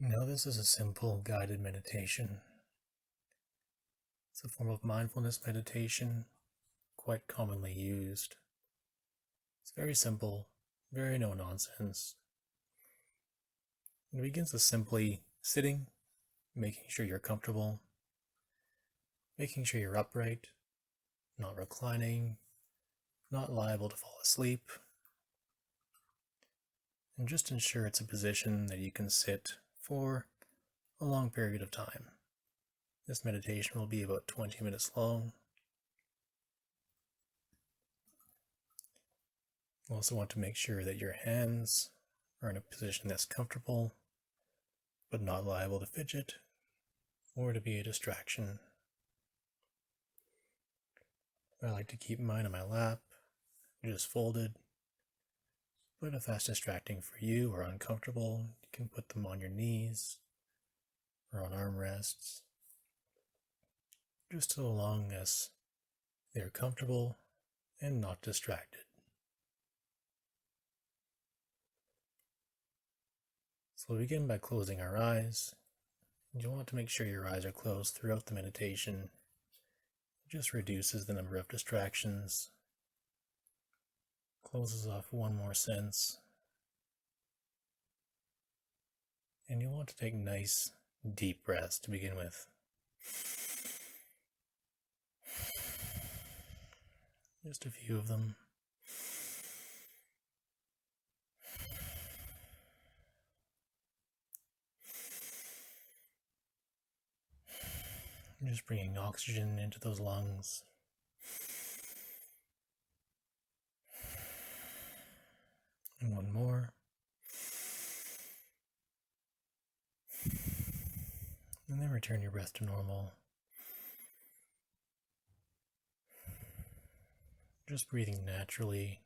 Now, this is a simple guided meditation. It's a form of mindfulness meditation, quite commonly used. It's very simple, very no nonsense. It begins with simply sitting, making sure you're comfortable, making sure you're upright, not reclining, not liable to fall asleep, and just ensure it's a position that you can sit for a long period of time. This meditation will be about 20 minutes long. You also want to make sure that your hands are in a position that's comfortable, but not liable to fidget or to be a distraction. I like to keep mine on my lap, just folded. But if that's distracting for you or uncomfortable, you can put them on your knees or on armrests, just so long as they're comfortable and not distracted. So we'll begin by closing our eyes. You'll want to make sure your eyes are closed throughout the meditation. It just reduces the number of distractions, closes off one more sense. And you'll want to take nice, deep breaths to begin with. Just a few of them. Just bringing oxygen into those lungs. And one more. And then return your breath to normal. Just breathing naturally,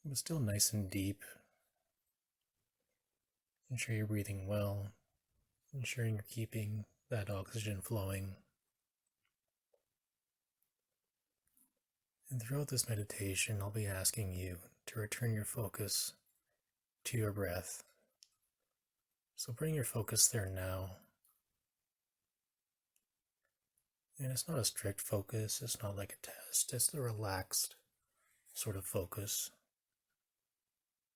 but still nice and deep. Ensure you're breathing well, ensuring you're keeping that oxygen flowing. And throughout this meditation, I'll be asking you to return your focus to your breath. So bring your focus there now. And it's not a strict focus, it's not like a test, it's a relaxed sort of focus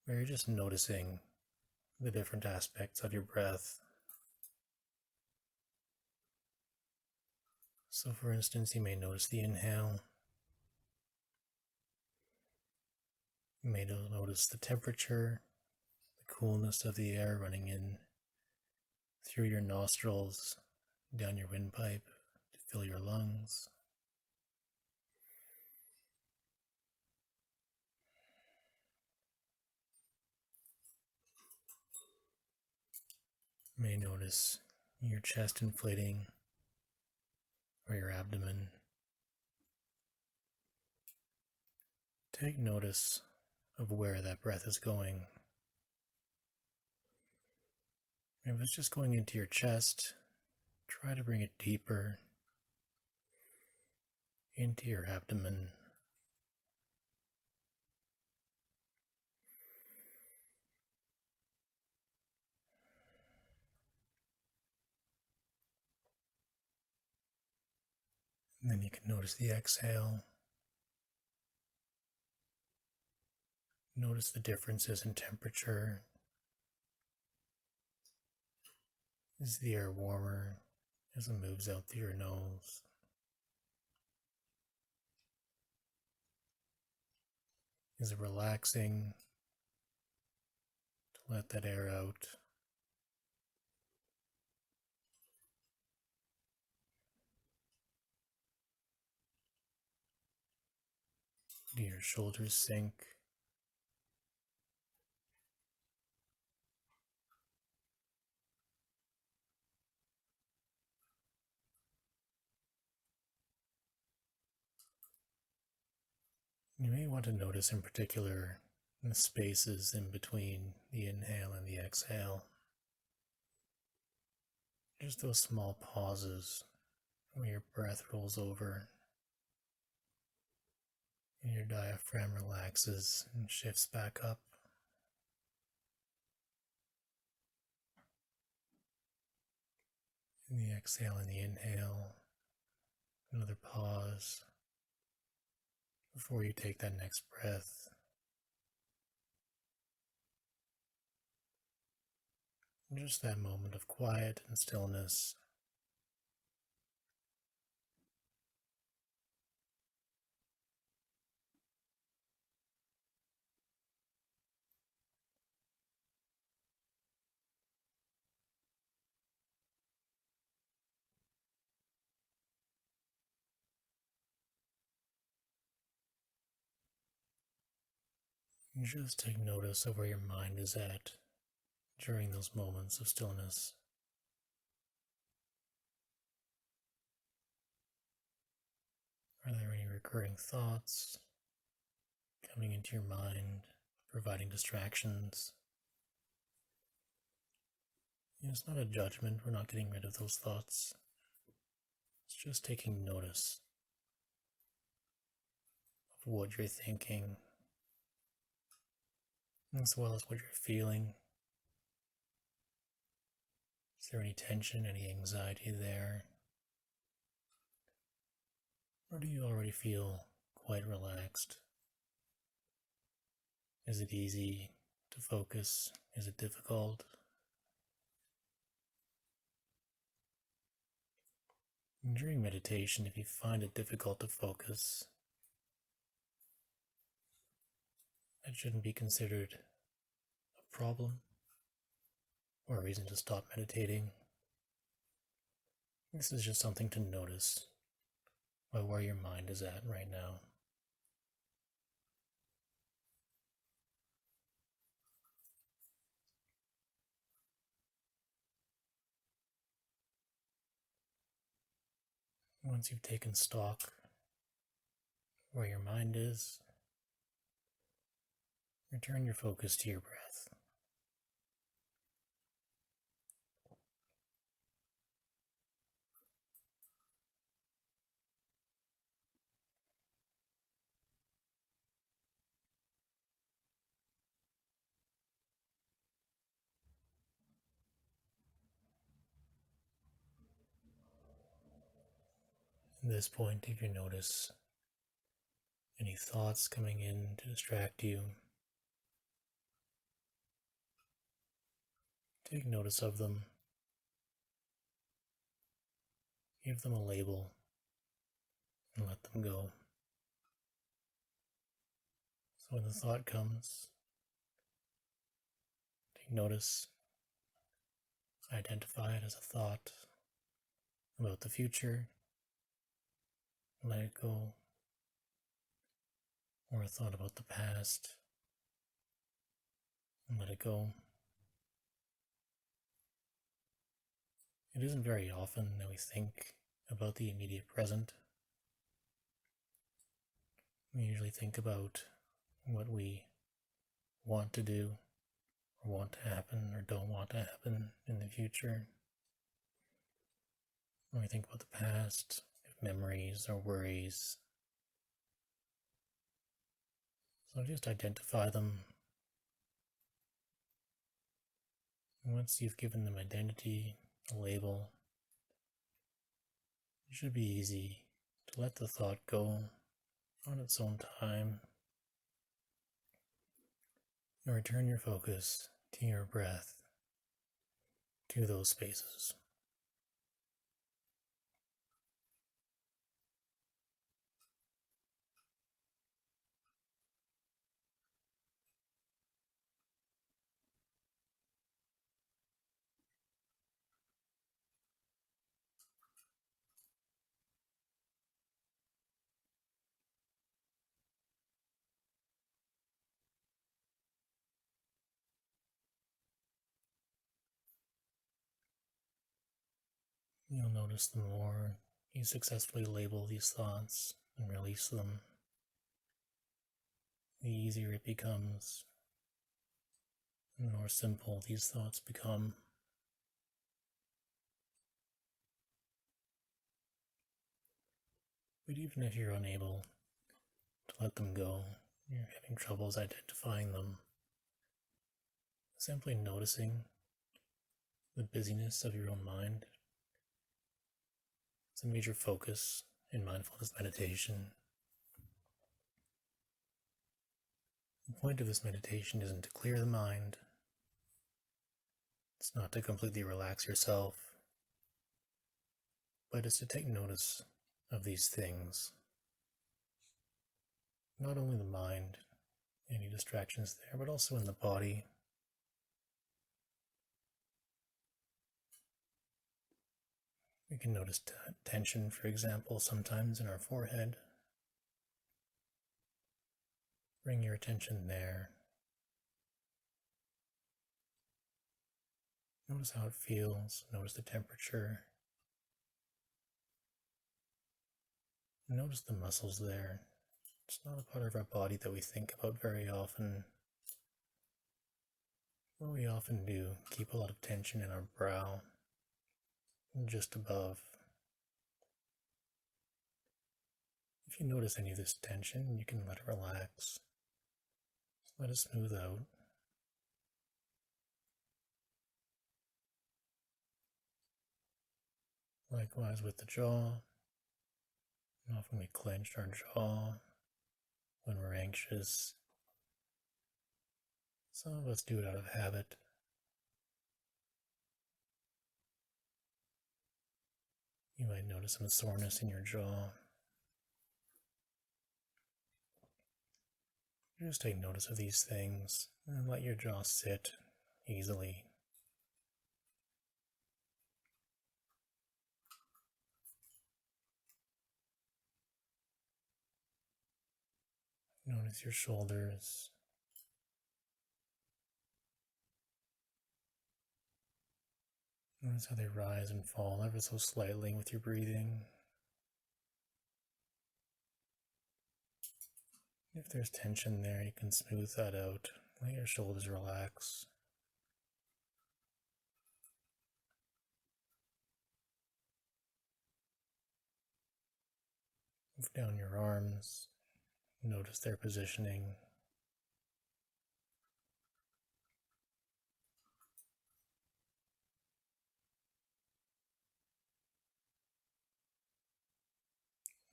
where you're just noticing the different aspects of your breath. So for instance, you may notice the inhale. You may notice the temperature, the coolness of the air running in through your nostrils, down your windpipe to fill your lungs. You may notice your chest inflating or your abdomen. Take notice of where that breath is going. If it's just going into your chest, try to bring it deeper into your abdomen. And then you can notice the exhale. Notice the differences in temperature. Is the air warmer as it moves out through your nose? Is it relaxing to let that air out? Do your shoulders sink? You may want to notice in particular the spaces in between the inhale and the exhale. Just those small pauses where your breath rolls over and your diaphragm relaxes and shifts back up. In the exhale and the inhale, another pause before you take that next breath. And just that moment of quiet and stillness. And just take notice of where your mind is at during those moments of stillness. Are there any recurring thoughts coming into your mind, providing distractions? It's not a judgment, we're not getting rid of those thoughts. It's just taking notice of what you're thinking, as well as what you're feeling. Is there any tension, any anxiety there? Or do you already feel quite relaxed? Is it easy to focus? Is it difficult? During meditation, if you find it difficult to focus, that shouldn't be considered a problem or a reason to stop meditating. This is just something to notice about where your mind is at right now. Once you've taken stock where your mind is, return your focus to your breath. At this point, if you notice any thoughts coming in to distract you, take notice of them. Give them a label and let them go. So when the thought comes, take notice, identify it as a thought about the future, let it go, or a thought about the past, and let it go. It isn't very often that we think about the immediate present. We usually think about what we want to do, or want to happen, or don't want to happen in the future. When we think about the past, memories or worries. So just identify them. Once you've given them identity, a label, it should be easy to let the thought go on its own time and return your focus to your breath, to those spaces. You'll notice the more you successfully label these thoughts and release them, the easier it becomes, and the more simple these thoughts become. But even if you're unable to let them go, you're having troubles identifying them, simply noticing the busyness of your own mind It's a major focus in mindfulness meditation. The point of this meditation isn't to clear the mind. It's not to completely relax yourself, but it's to take notice of these things. Not only the mind, any distractions there, but also in the body. We can notice tension, for example, sometimes in our forehead. Bring your attention there. Notice how it feels. Notice the temperature. Notice the muscles there. It's not a part of our body that we think about very often. But we often do keep a lot of tension in our brow, just above. If you notice any of this tension, you can let it relax. Let it smooth out. Likewise with the jaw. Often we clench our jaw when we're anxious. Some of us do it out of habit. You might notice some soreness in your jaw. Just take notice of these things and let your jaw sit easily. Notice your shoulders. Notice how they rise and fall ever so slightly with your breathing. If there's tension there, you can smooth that out. Let your shoulders relax. Move down your arms. Notice their positioning.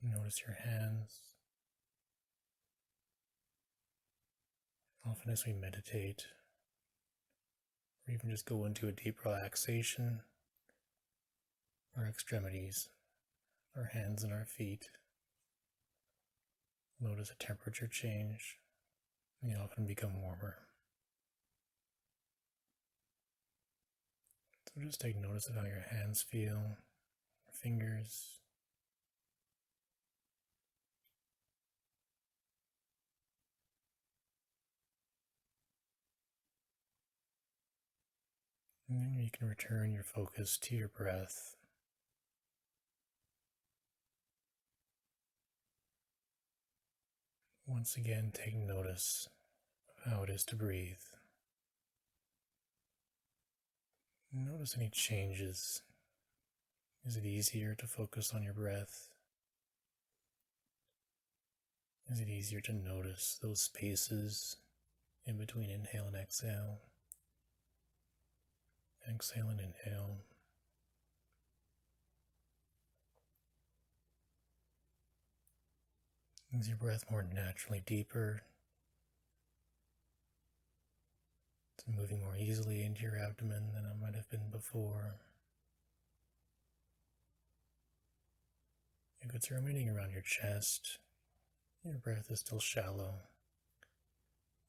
Notice your hands. Often as we meditate, or even just go into a deep relaxation, our extremities, our hands and our feet, notice a temperature change. They often become warmer. So just take notice of how your hands feel, your fingers. And then you can return your focus to your breath. Once again, take notice of how it is to breathe. Notice any changes. Is it easier to focus on your breath? Is it easier to notice those spaces in between inhale and exhale? Exhale and inhale. Is your breath more naturally deeper? It's moving more easily into your abdomen than it might have been before. If it's remaining around your chest, your breath is still shallow.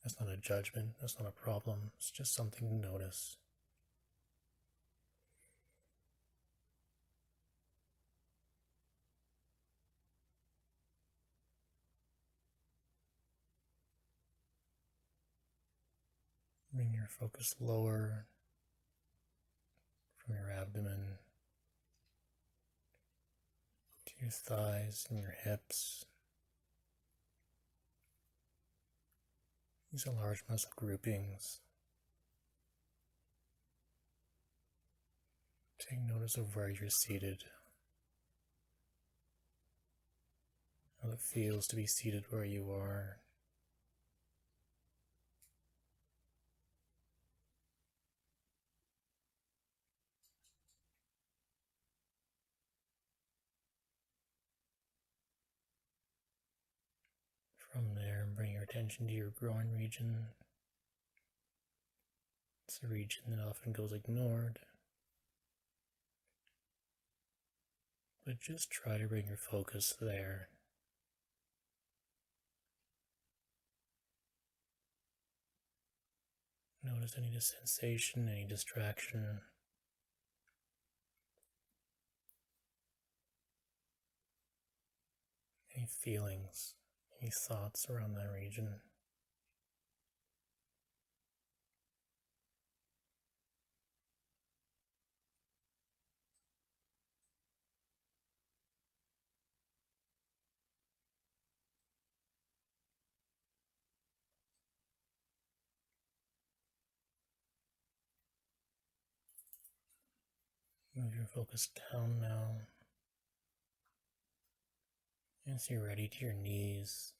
That's not a judgment, that's not a problem, it's just something to notice. Bring your focus lower from your abdomen to your thighs and your hips. These are large muscle groupings. Take notice of where you're seated, how it feels to be seated where you are. From there, bring your attention to your groin region. It's a region that often goes ignored. But just try to bring your focus there. Notice any sensation, any distraction. Any feelings, any thoughts around that region. Move your focus down now. As you're ready, to your knees.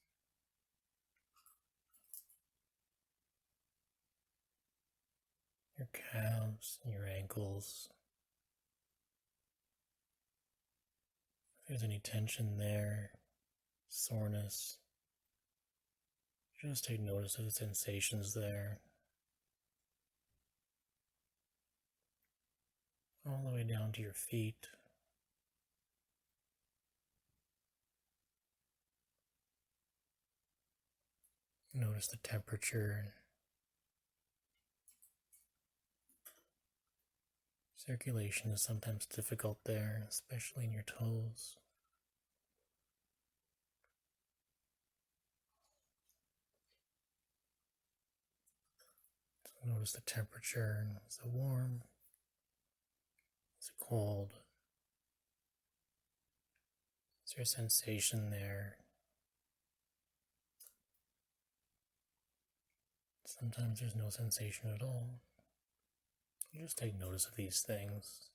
Your calves and your ankles. If there's any tension there, soreness, just take notice of the sensations there. All the way down to your feet. Notice the temperature. Circulation is sometimes difficult there, especially in your toes. So notice the temperature. Is it warm? Is it cold? Is there a sensation there? Sometimes there's no sensation at all. You just take notice of these things.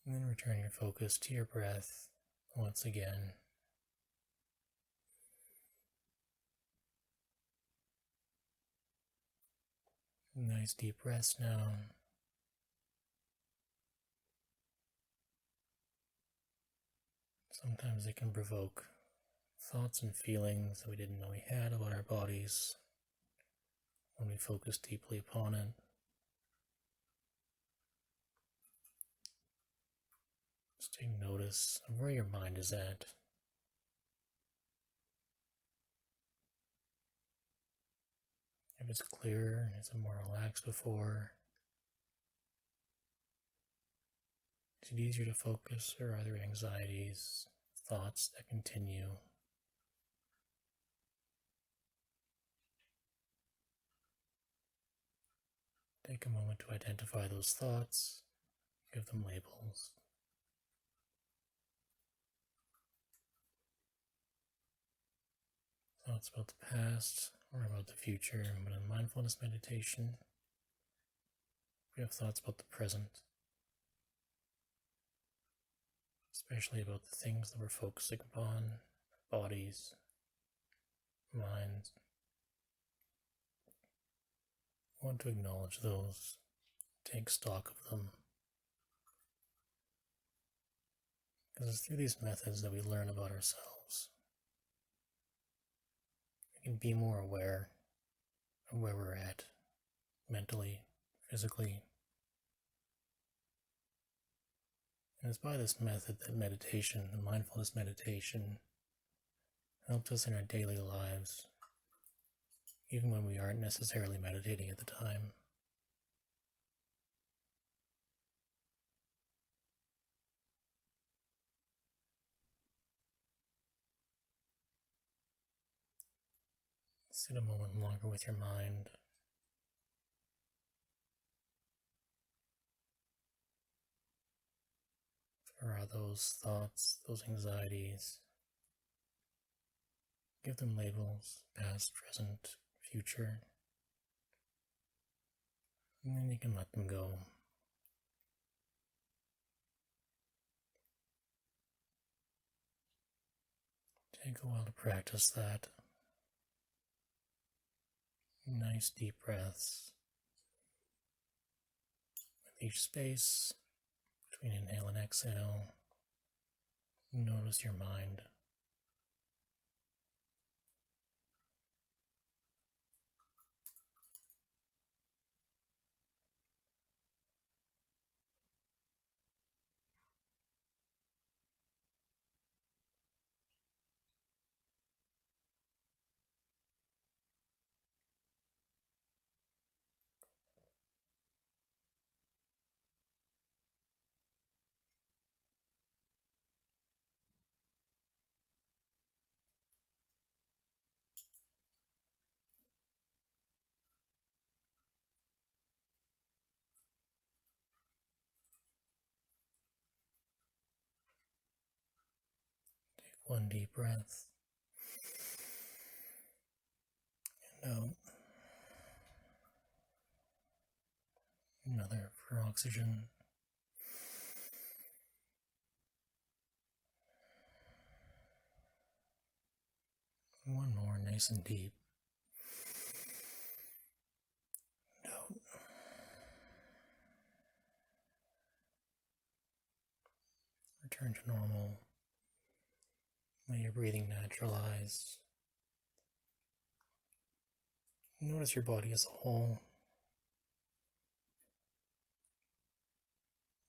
And then return your focus to your breath once again. Nice deep breaths now. Sometimes they can provoke thoughts and feelings that we didn't know we had about our bodies when we focus deeply upon it. Just take notice of where your mind is at. If it's clearer, is it more relaxed before? Is it easier to focus, or are there anxieties, thoughts that continue? Take a moment to identify those thoughts, give them labels. Thoughts about the past or about the future, but in mindfulness meditation, we have thoughts about the present, especially about the things that we're focusing upon, bodies, minds. We want to acknowledge those, take stock of them. Because it's through these methods that we learn about ourselves. We can be more aware of where we're at, mentally, physically. And it's by this method that meditation, the mindfulness meditation, helps us in our daily lives, even when we aren't necessarily meditating at the time. Sit a moment longer with your mind. Where are those thoughts, those anxieties? Give them labels, past, present, future. And then you can let them go. Take a while to practice that. Nice deep breaths. each space between inhale and exhale. Notice your mind. One deep breath. And out. Another for oxygen. One more, nice and deep. And out. Return to normal. Let your breathing naturalize. Notice your body as a whole.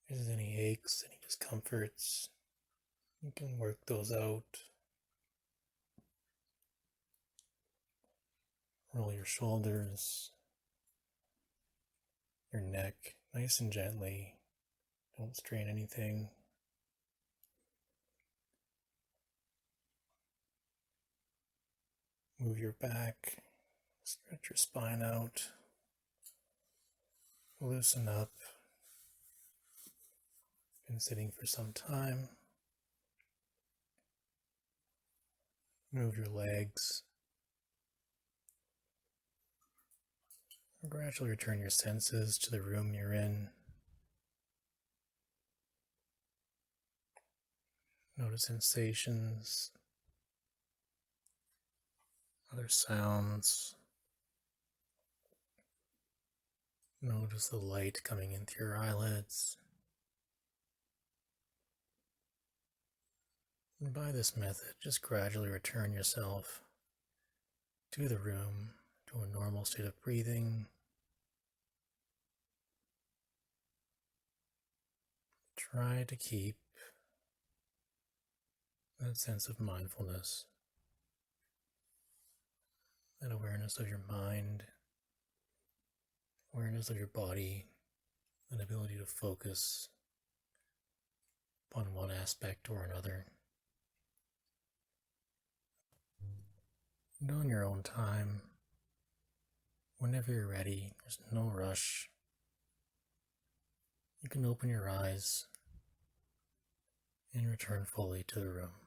If there's any aches, any discomforts, you can work those out. Roll your shoulders, your neck, nice and gently. Don't strain anything. Move your back, stretch your spine out, loosen up. Been sitting for some time. Move your legs. Gradually return your senses to the room you're in. Notice sensations, other sounds. Notice the light coming in through your eyelids. And by this method, just gradually return yourself to the room, to a normal state of breathing. Try to keep that sense of mindfulness, that awareness of your mind, awareness of your body, an ability to focus upon one aspect or another. And on your own time, whenever you're ready, there's no rush. You can open your eyes and return fully to the room.